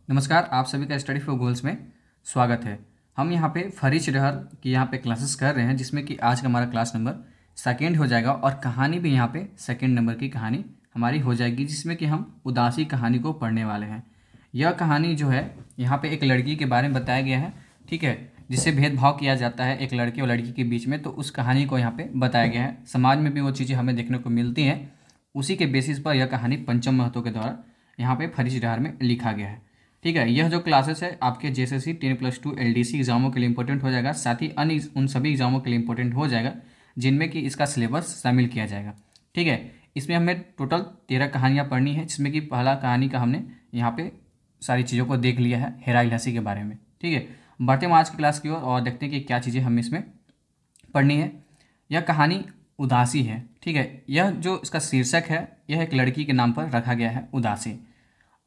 नमस्कार, आप सभी का स्टडी फॉर गोल्स में स्वागत है। हम यहाँ पे फरिश रहर की यहाँ पे क्लासेस कर रहे हैं, जिसमें कि आज का हमारा क्लास नंबर सेकेंड हो जाएगा और कहानी भी यहाँ पे सेकेंड नंबर की कहानी हमारी हो जाएगी, जिसमें कि हम उदासी कहानी को पढ़ने वाले हैं। यह कहानी जो है यहाँ पे एक लड़की के बारे में बताया गया है, ठीक है, जिससे भेदभाव किया जाता है एक लड़के और लड़की के बीच में, तो उस कहानी को यहाँ पे बताया गया है। समाज में भी वो चीज़ें हमें देखने को मिलती हैं, उसी के बेसिस पर यह कहानी पंचम महतो के द्वारा यहाँ पे फरिश रहर में लिखा गया है। ठीक है, यह जो क्लासेस है आपके जेएसएससी 10+2 एलडीसी एग्जामों के लिए इंपॉर्टेंट हो जाएगा, साथ ही अन्य उन सभी एग्जामों के लिए इंपॉर्टेंट हो जाएगा जिनमें कि इसका सिलेबस शामिल किया जाएगा। ठीक है, इसमें हमें टोटल 13 कहानियाँ पढ़नी है, जिसमें कि पहला कहानी का हमने यहाँ पे सारी चीज़ों को देख लिया है, हेरा इलासी के बारे में। ठीक है, बढ़ते हम आज की क्लास की ओर और देखते हैं कि क्या चीज़ें हमें इसमें पढ़नी है। यह कहानी उदासी है। ठीक है, यह जो इसका शीर्षक है यह एक लड़की के नाम पर रखा गया है, उदासी,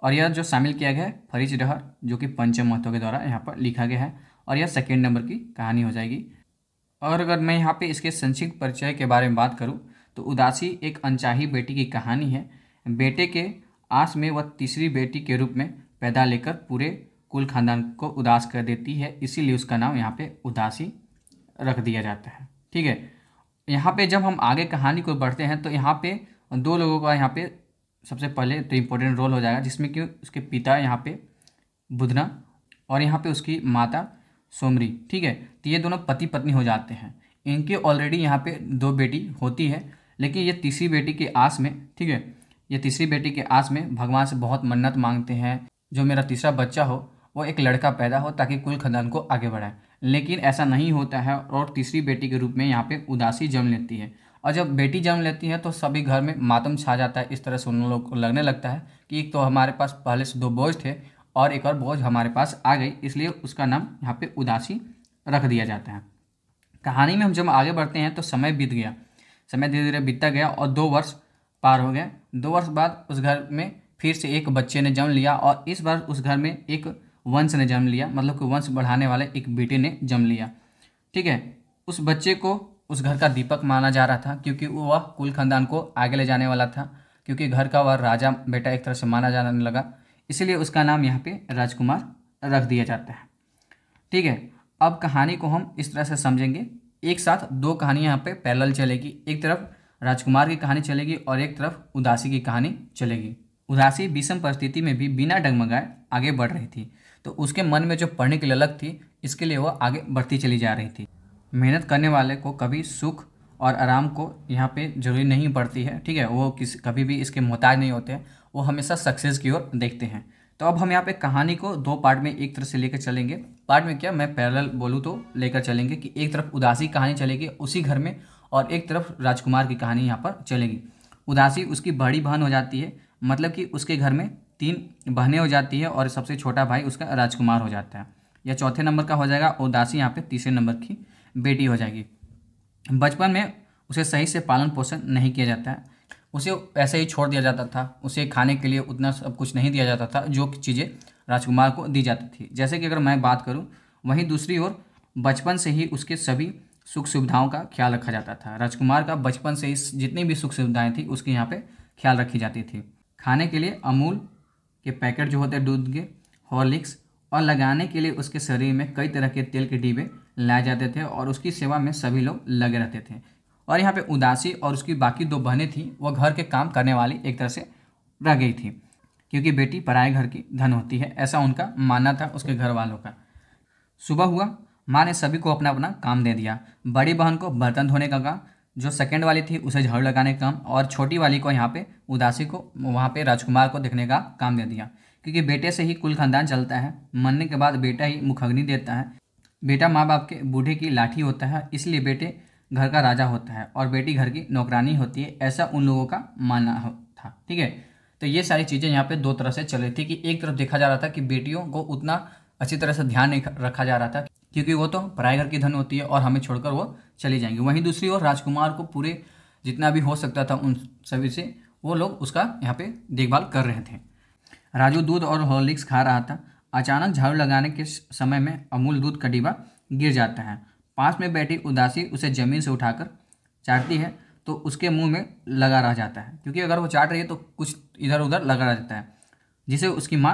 और यह जो शामिल किया गया है फरिश रहर, जो कि पंचम महतो के द्वारा यहाँ पर लिखा गया है, और यह सेकेंड नंबर की कहानी हो जाएगी। और अगर मैं यहाँ पे इसके संक्षिप्त परिचय के बारे में बात करूँ तो उदासी एक अनचाही बेटी की कहानी है। बेटे के आस में वह तीसरी बेटी के रूप में पैदा लेकर पूरे कुल खानदान को उदास कर देती है, इसीलिए उसका नाम यहाँ पे उदासी रख दिया जाता है। ठीक है, यहाँ पे जब हम आगे कहानी को बढ़ते हैं तो यहाँ पे दो लोगों का यहाँ पे सबसे पहले तो इम्पोर्टेंट रोल हो जाएगा, जिसमें कि उसके पिता यहाँ पे बुधना और यहाँ पे उसकी माता सोमरी। ठीक है, तो ये दोनों पति पत्नी हो जाते हैं। इनके ऑलरेडी यहाँ पे 2 बेटी होती है, लेकिन ये तीसरी बेटी के आस में, ठीक है, ये तीसरी बेटी के आस में भगवान से बहुत मन्नत मांगते हैं, जो मेरा तीसरा बच्चा हो वो एक लड़का पैदा हो ताकि कुल खानदान को आगे बढ़ाए। लेकिन ऐसा नहीं होता है और तीसरी बेटी के रूप में यहाँ पे उदासी जन्म लेती है। और जब बेटी जन्म लेती है तो सभी घर में मातम छा जाता है। इस तरह से उन लोग को लगने लगता है कि एक तो हमारे पास पहले से 2 बोझ थे और एक और बोझ हमारे पास आ गई, इसलिए उसका नाम यहाँ पे उदासी रख दिया जाता है। कहानी में हम जब आगे बढ़ते हैं तो समय बीत गया, समय धीरे धीरे बीतता गया और 2 वर्ष पार हो गए। 2 वर्ष बाद उस घर में फिर से एक बच्चे ने जन्म लिया और इस बार उस घर में एक वंश ने जन्म लिया, मतलब कि वंश बढ़ाने वाले एक बेटे ने जन्म लिया। ठीक है, उस बच्चे को उस घर का दीपक माना जा रहा था, क्योंकि वह कुल खानदान को आगे ले जाने वाला था, क्योंकि घर का वह राजा बेटा एक तरह से माना जाने लगा, इसीलिए उसका नाम यहाँ पे राजकुमार रख दिया जाता है। ठीक है, अब कहानी को हम इस तरह से समझेंगे, एक साथ 2 कहानियाँ यहाँ पे पैरेलल चलेगी। एक तरफ राजकुमार की कहानी चलेगी और एक तरफ उदासी की कहानी चलेगी। उदासी विषम परिस्थिति में भी बिना डगमगाए आगे बढ़ रही थी, तो उसके मन में जो पढ़ने की ललक थी, इसके लिए वह आगे बढ़ती चली जा रही थी। मेहनत करने वाले को कभी सुख और आराम को यहाँ पे जरूरी नहीं पड़ती है। ठीक है, वो कभी भी इसके मोहताज नहीं होते हैं, वो हमेशा सक्सेस की ओर देखते हैं। तो अब हम यहाँ पे कहानी को 2 पार्ट में एक तरह से लेकर चलेंगे। पार्ट में क्या, मैं पैरेलल बोलूँ तो लेकर चलेंगे कि एक तरफ उदासी कहानी चलेगी उसी घर में और एक तरफ राजकुमार की कहानी यहाँ पर चलेगी। उदासी उसकी बड़ी बहन हो जाती है, मतलब कि उसके घर में 3 बहनें हो जाती है और सबसे छोटा भाई उसका राजकुमार हो जाता है। यह चौथे नंबर का हो जाएगा। उदासी यहाँ पे तीसरे नंबर की बेटी हो जाएगी। बचपन में उसे सही से पालन पोषण नहीं किया जाता है, उसे ऐसे ही छोड़ दिया जाता था, उसे खाने के लिए उतना सब कुछ नहीं दिया जाता था जो चीज़ें राजकुमार को दी जाती थी। जैसे कि अगर मैं बात करूं, वहीं दूसरी ओर बचपन से ही उसके सभी सुख सुविधाओं का ख्याल रखा जाता था। राजकुमार का बचपन से ही जितनी भी सुख सुविधाएँ थी उसके यहाँ पर ख्याल रखी जाती थी। खाने के लिए अमूल के पैकेट जो होते हैं दूध के, हॉर्लिक्स, और लगाने के लिए उसके शरीर में कई तरह के तेल के डिब्बे लाए जाते थे और उसकी सेवा में सभी लोग लगे रहते थे। और यहाँ पे उदासी और उसकी बाकी 2 बहनें थीं, वह घर के काम करने वाली एक तरह से रह गई थी, क्योंकि बेटी पराए घर की धन होती है, ऐसा उनका मानना था उसके घर वालों का। सुबह हुआ, माँ ने सभी को अपना अपना काम दे दिया। बड़ी बहन को बर्तन धोने का काम, जो सेकंड वाली थी उसे झाड़ू लगाने का काम, और छोटी वाली को यहाँ पे उदासी को वहाँ पे राजकुमार को देखने का काम दे दिया, क्योंकि बेटे से ही कुल खानदान चलता है। मरने के बाद बेटा ही मुखाग्नि देता है। बेटा माँ बाप के बूढ़े की लाठी होता है, इसलिए बेटे घर का राजा होता है और बेटी घर की नौकरानी होती है, ऐसा उन लोगों का मानना था। ठीक है, तो ये सारी चीज़ें यहाँ पे 2 तरह से चल रही थी कि एक तरफ देखा जा रहा था कि बेटियों को उतना अच्छी तरह से ध्यान नहीं रखा जा रहा था, क्योंकि वो तो पराए घर की धन होती है और हमें छोड़कर वो चली जाएंगी। वहीं दूसरी ओर राजकुमार को पूरे जितना भी हो सकता था उन सभी से वो लोग उसका यहाँ पे देखभाल कर रहे थे। राजू दूध और हॉर्लिक्स खा रहा था। अचानक झाड़ू लगाने के समय में अमूल दूध का डिब्बा गिर जाता है। पास में बैठी उदासी उसे जमीन से उठाकर चाटती है तो उसके मुंह में लगा रह जाता है, क्योंकि अगर वो चाट रही है तो कुछ इधर उधर लगा रह जाता है, जिसे उसकी माँ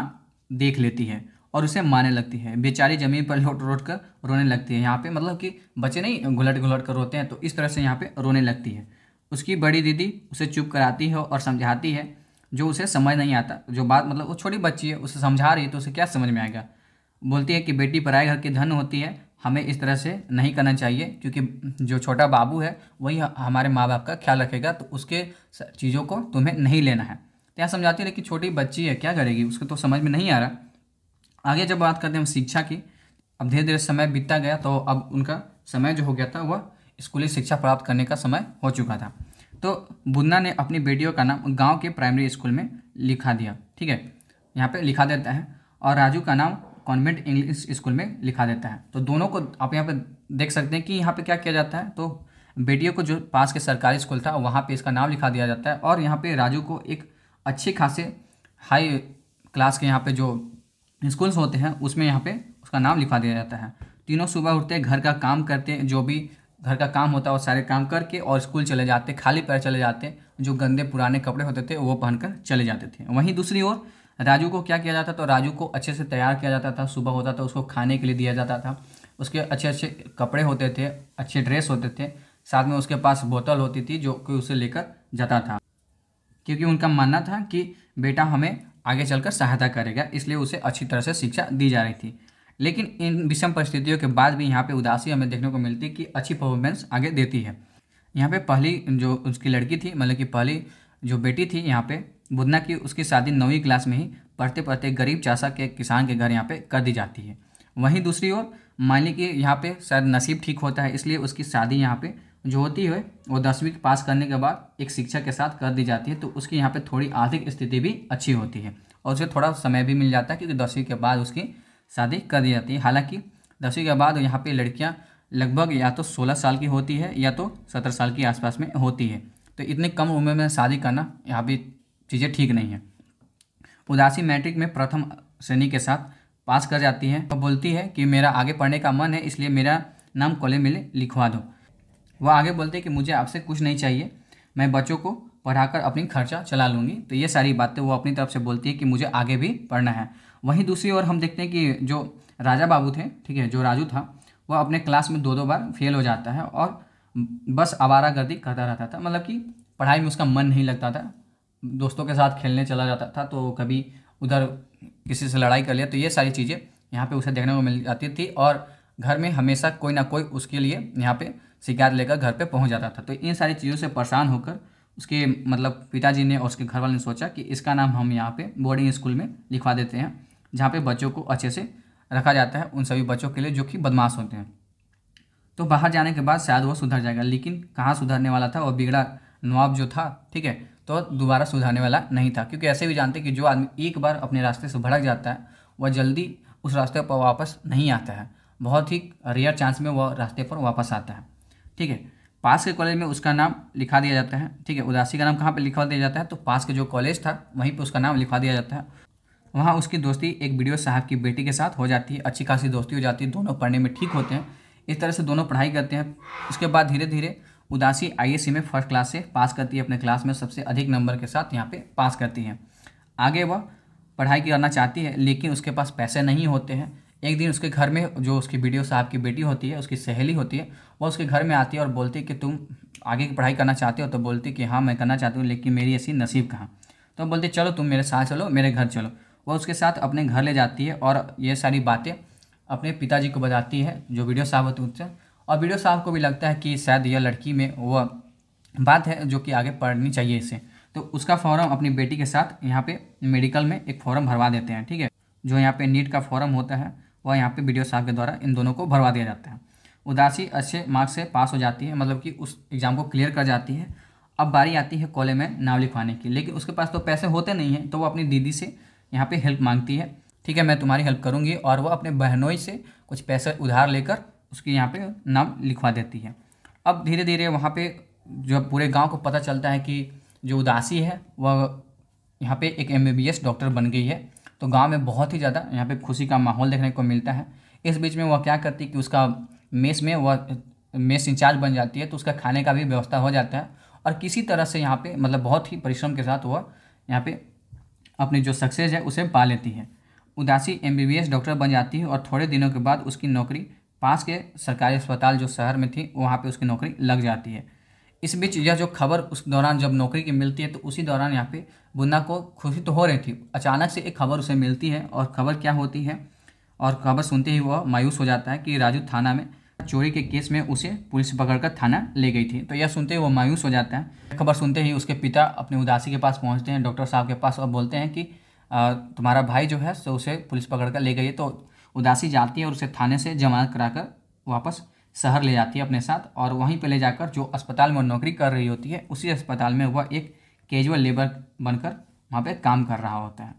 देख लेती है और उसे मारने लगती है। बेचारी ज़मीन पर लौट लौट कर रोने लगती है। यहाँ पे मतलब कि बच्चे नहीं घुलट घुलट कर रोते हैं, तो इस तरह से यहाँ पे रोने लगती है। उसकी बड़ी दीदी उसे चुप कराती है और समझाती है, जो उसे समझ नहीं आता। जो बात मतलब वो छोटी बच्ची है, उसे समझा रही है तो उसे क्या समझ में आएगा। बोलती है कि बेटी पराए घर की धन होती है, हमें इस तरह से नहीं करना चाहिए, क्योंकि जो छोटा बाबू है वही हमारे माँ बाप का ख्याल रखेगा, तो उसके चीज़ों को तुम्हें नहीं लेना है। तो यहाँ समझाती है, लेकिन छोटी बच्ची है क्या करेगी, उसको तो समझ में नहीं आ रहा। आगे जब बात करते हैं हम शिक्षा की, अब धीरे धीरे समय बीतता गया, तो अब उनका समय जो हो गया था वह स्कूली शिक्षा प्राप्त करने का समय हो चुका था। तो बुन्ना ने अपनी बेटियों का नाम गांव के प्राइमरी स्कूल में लिखा दिया, ठीक है, यहाँ पे लिखा देता है, और राजू का नाम कॉन्वेंट इंग्लिश स्कूल में लिखा देता है। तो दोनों को आप यहाँ पे देख सकते हैं कि यहाँ पे क्या किया जाता है। तो बेटियों को जो पास के सरकारी स्कूल था वहाँ पे इसका नाम लिखा दिया जाता है, और यहाँ पे राजू को एक अच्छे खासे हाई क्लास के यहाँ पे जो स्कूल्स होते हैं उसमें यहाँ पे उसका नाम लिखा दिया जाता है। तीनों सुबह उठते, घर का काम करते, जो भी घर का काम होता है वो सारे काम करके और स्कूल चले जाते, खाली पैर चले जाते, जो गंदे पुराने कपड़े होते थे वो पहनकर चले जाते थे। वहीं दूसरी ओर राजू को क्या किया जाता, तो राजू को अच्छे से तैयार किया जाता था। सुबह होता था उसको खाने के लिए दिया जाता था, उसके अच्छे अच्छे कपड़े होते थे, अच्छे ड्रेस होते थे, साथ में उसके पास बोतल होती थी जो कि उसे लेकर जाता था, क्योंकि उनका मानना था कि बेटा हमें आगे चलकर सहायता करेगा, इसलिए उसे अच्छी तरह से शिक्षा दी जा रही थी। लेकिन इन विषम परिस्थितियों के बाद भी यहाँ पे उदासी हमें देखने को मिलती कि अच्छी परफॉर्मेंस आगे देती है। यहाँ पे पहली जो उसकी लड़की थी, मतलब कि पहली जो बेटी थी यहाँ पे बुधना की, उसकी शादी 9वीं क्लास में ही पढ़ते पढ़ते गरीब चासा के किसान के घर यहाँ पे कर दी जाती है। वहीं दूसरी ओर माली की यहाँ पे शायद नसीब ठीक होता है, इसलिए उसकी शादी यहाँ पे जो होती है वो 10वीं पास करने के बाद एक शिक्षक के साथ कर दी जाती है। तो उसकी यहाँ पे थोड़ी आर्थिक स्थिति भी अच्छी होती है और उसे थोड़ा समय भी मिल जाता है, क्योंकि 10वीं के बाद उसकी शादी कर दी जाती है। हालांकि 10वीं के बाद यहाँ पे लड़कियाँ लगभग या तो 16 साल की होती है या तो 17 साल के आसपास में होती है। तो इतनी कम उम्र में शादी करना यहाँ पे चीज़ें ठीक नहीं है। उदासी मैट्रिक में प्रथम श्रेणी के साथ पास कर जाती है और बोलती है कि मेरा आगे पढ़ने का मन है, इसलिए मेरा नाम कॉलेज में लिखवा दो। वह आगे बोलते हैं कि मुझे आपसे कुछ नहीं चाहिए, मैं बच्चों को पढ़ाकर अपनी खर्चा चला लूँगी। तो ये सारी बातें वो अपनी तरफ से बोलती है कि मुझे आगे भी पढ़ना है। वहीं दूसरी ओर हम देखते हैं कि जो राजा बाबू थे, ठीक है, जो राजू था, वह अपने क्लास में 2-2 बार फेल हो जाता है और बस आवारागर्दी करता रहता था। मतलब कि पढ़ाई में उसका मन नहीं लगता था, दोस्तों के साथ खेलने चला जाता था, तो कभी उधर किसी से लड़ाई कर लिया। तो ये सारी चीज़ें यहाँ पे उसे देखने को मिल जाती थी और घर में हमेशा कोई ना कोई उसके लिए यहाँ पे शिकायत लेकर घर पे पहुँच जाता था। तो इन सारी चीज़ों से परेशान होकर उसके मतलब पिताजी ने और उसके घर वाले ने सोचा कि इसका नाम हम यहाँ पे बोर्डिंग स्कूल में लिखवा देते हैं, जहाँ पे बच्चों को अच्छे से रखा जाता है, उन सभी बच्चों के लिए जो कि बदमाश होते हैं। तो बाहर जाने के बाद शायद वो सुधर जाएगा, लेकिन कहाँ सुधरने वाला था। वो बिगड़ा नवाब जो था, ठीक है, तो दोबारा सुधरने वाला नहीं था, क्योंकि ऐसे भी जानते कि जो आदमी एक बार अपने रास्ते से भटक जाता है वह जल्दी उस रास्ते पर वापस नहीं आता है। बहुत ही रेयर चांस में वह रास्ते पर वापस आता है, ठीक है। पास के कॉलेज में उसका नाम लिखा दिया जाता है, ठीक है। उदासी का नाम कहाँ पे लिखवा दिया जाता है, तो पास के जो कॉलेज था वहीं पे उसका नाम लिखवा दिया जाता है। वहाँ उसकी दोस्ती एक बीडीओ साहब की बेटी के साथ हो जाती है, अच्छी खासी दोस्ती हो जाती है, दोनों पढ़ने में ठीक होते हैं। इस तरह से दोनों पढ़ाई करते हैं। उसके बाद धीरे धीरे उदासी आईएससी में फर्स्ट क्लास से पास करती है, अपने क्लास में सबसे अधिक नंबर के साथ यहाँ पे पास करती है। आगे वह पढ़ाई करना चाहती है, लेकिन उसके पास पैसे नहीं होते हैं। एक दिन उसके घर में जो उसकी बीडीओ साहब की बेटी होती है, उसकी सहेली होती है, वह उसके घर में आती है और बोलती है कि तुम आगे की पढ़ाई करना चाहते हो, तो बोलती कि हाँ मैं करना चाहती हूँ, लेकिन मेरी ऐसी नसीब कहाँ। तो बोलती चलो तुम मेरे साथ चलो, मेरे घर चलो। वह उसके साथ अपने घर ले जाती है और ये सारी बातें अपने पिताजी को बताती है, जो वीडियो साहब होते हैं उससे। और वीडियो साहब को भी लगता है कि शायद यह लड़की में वह बात है जो कि आगे पढ़नी चाहिए इसे। तो उसका फॉर्म अपनी बेटी के साथ यहाँ पे मेडिकल में एक फॉर्म भरवा देते हैं, ठीक है। जो यहाँ पे नीट का फॉर्म होता है वह यहाँ पे वीडियो साहब के द्वारा इन दोनों को भरवा दिया जाता है। उदासी अच्छे मार्क्स से पास हो जाती है, मतलब कि उस एग्ज़ाम को क्लियर कर जाती है। अब बारी आती है कॉलेज में नाम लिखवाने की, लेकिन उसके पास तो पैसे होते नहीं हैं, तो वो अपनी दीदी से यहाँ पे हेल्प मांगती है, ठीक है, मैं तुम्हारी हेल्प करूँगी। और वो अपने बहनोई से कुछ पैसे उधार लेकर उसकी यहाँ पे नाम लिखवा देती है। अब धीरे धीरे वहाँ पे जो पूरे गांव को पता चलता है कि जो उदासी है वह यहाँ पे एक MBBS डॉक्टर बन गई है। तो गांव में बहुत ही ज़्यादा यहाँ पे खुशी का माहौल देखने को मिलता है। इस बीच में वह क्या करती है कि उसका मेस में वह मेस इंचार्ज बन जाती है, तो उसका खाने का भी व्यवस्था हो जाता है। और किसी तरह से यहाँ पे मतलब बहुत ही परिश्रम के साथ वह यहाँ पे अपनी जो सक्सेस है उसे पा लेती है। उदासी MBBS डॉक्टर बन जाती है और थोड़े दिनों के बाद उसकी नौकरी पास के सरकारी अस्पताल जो शहर में थी वहाँ पे उसकी नौकरी लग जाती है। इस बीच यह जो खबर उस दौरान जब नौकरी की मिलती है तो उसी दौरान यहाँ पे बुन्ना को खुशी तो हो रही थी, अचानक से एक खबर उसे मिलती है और खबर क्या होती है, और खबर सुनते ही वह मायूस हो जाता है कि राजू थाना में चोरी के केस में उसे पुलिस पकड़कर थाना ले गई थी। तो यह सुनते ही वो मायूस हो जाता है। खबर सुनते ही उसके पिता अपने उदासी के पास पहुंचते हैं, डॉक्टर साहब के पास, और बोलते हैं कि तुम्हारा भाई जो है सो उसे पुलिस पकड़कर ले गई है। तो उदासी जाती है और उसे थाने से जमानत कराकर वापस शहर ले जाती है अपने साथ, और वहीं पर ले जाकर जो अस्पताल में नौकरी कर रही होती है उसी अस्पताल में वह एक कैजुअल लेबर बनकर वहाँ पर काम कर रहा होता है।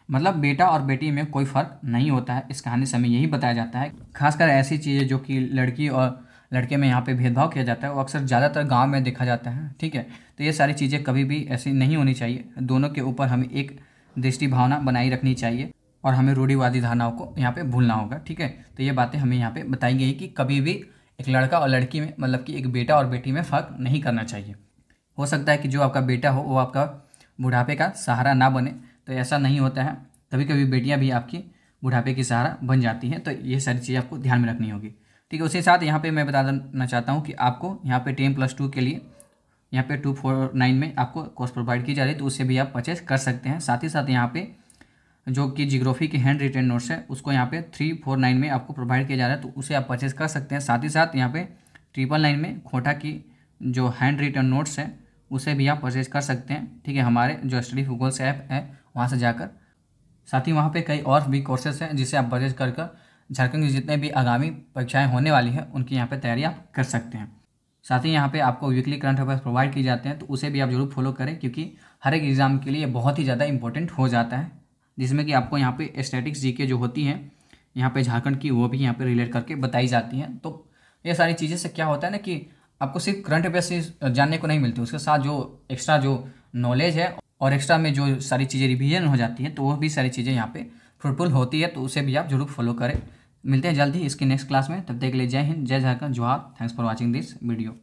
मतलब बेटा और बेटी में कोई फ़र्क नहीं होता है। इस कहानी से हमें यही बताया जाता है। खासकर ऐसी चीज़ें जो कि लड़की और लड़के में यहाँ पे भेदभाव किया जाता है वो अक्सर ज़्यादातर गांव में देखा जाता है। ठीक है, तो ये सारी चीज़ें कभी भी ऐसी नहीं होनी चाहिए। दोनों के ऊपर हमें एक दृष्टि भावना बनाई रखनी चाहिए और हमें रूढ़िवादी धारणाओं को यहाँ पर भूलना होगा। ठीक है, तो ये बातें हमें यहाँ पर बताई गई कि कभी भी एक लड़का और लड़की में, मतलब कि एक बेटा और बेटी में फ़र्क नहीं करना चाहिए। हो सकता है कि जो आपका बेटा हो वो आपका बुढ़ापे का सहारा ना बने, तो ऐसा नहीं होता है। कभी कभी बेटियां भी आपकी बुढ़ापे की सहारा बन जाती हैं। तो ये सारी चीज़ें आपको ध्यान में रखनी होगी। ठीक है, उसी साथ यहाँ पे मैं बता देना चाहता हूँ कि आपको यहाँ पे 10+2 के लिए यहाँ पे 249 में आपको कोर्स प्रोवाइड की जा रही है, तो उससे भी आप परचेज कर सकते हैं। साथ ही साथ यहाँ पे जो कि जियोग्राफी के हैंड रिटन नोट्स है उसको यहाँ पे 349 में आपको प्रोवाइड किया जा रहा है, तो उसे आप परचेज कर सकते हैं। साथ ही साथ यहाँ पे 999 में खोटा की जो हैंड रिटन नोट्स है उसे भी आप परचेज कर सकते हैं। ठीक है, हमारे जो स्टडी फॉर ऐप है वहाँ से जाकर। साथ ही वहाँ पे कई और भी कोर्सेज हैं जिसे आप परचेज कर झारखंड की जितने भी आगामी परीक्षाएं होने वाली हैं उनकी यहाँ पे तैयारी आप कर सकते हैं। साथ ही यहाँ पे आपको वीकली करंट अफेयर्स प्रोवाइड किए जाते हैं, तो उसे भी आप जरूर फॉलो करें, क्योंकि हर एक एग्ज़ाम के लिए बहुत ही ज़्यादा इंपॉर्टेंट हो जाता है। जिसमें कि आपको यहाँ पे स्टैटिक्स जीके जो होती हैं यहाँ पे झारखंड की, वो भी यहाँ पे रिलेट करके बताई जाती हैं। तो ये सारी चीज़ें से क्या होता है ना कि आपको सिर्फ करंट अफेयर्स जानने को नहीं मिलती, उसके साथ जो एक्स्ट्रा जो नॉलेज है और एक्स्ट्रा में जो सारी चीज़ें रिवीजन हो जाती हैं तो वो भी सारी चीज़ें यहाँ पे फ्रूटफुल होती है। तो उसे भी आप जरूर फॉलो करें। मिलते हैं जल्द ही इसकी नेक्स्ट क्लास में, तब तक के लिए जय हिंद, जय झारखंड, जोहार। Thanks for watching this video.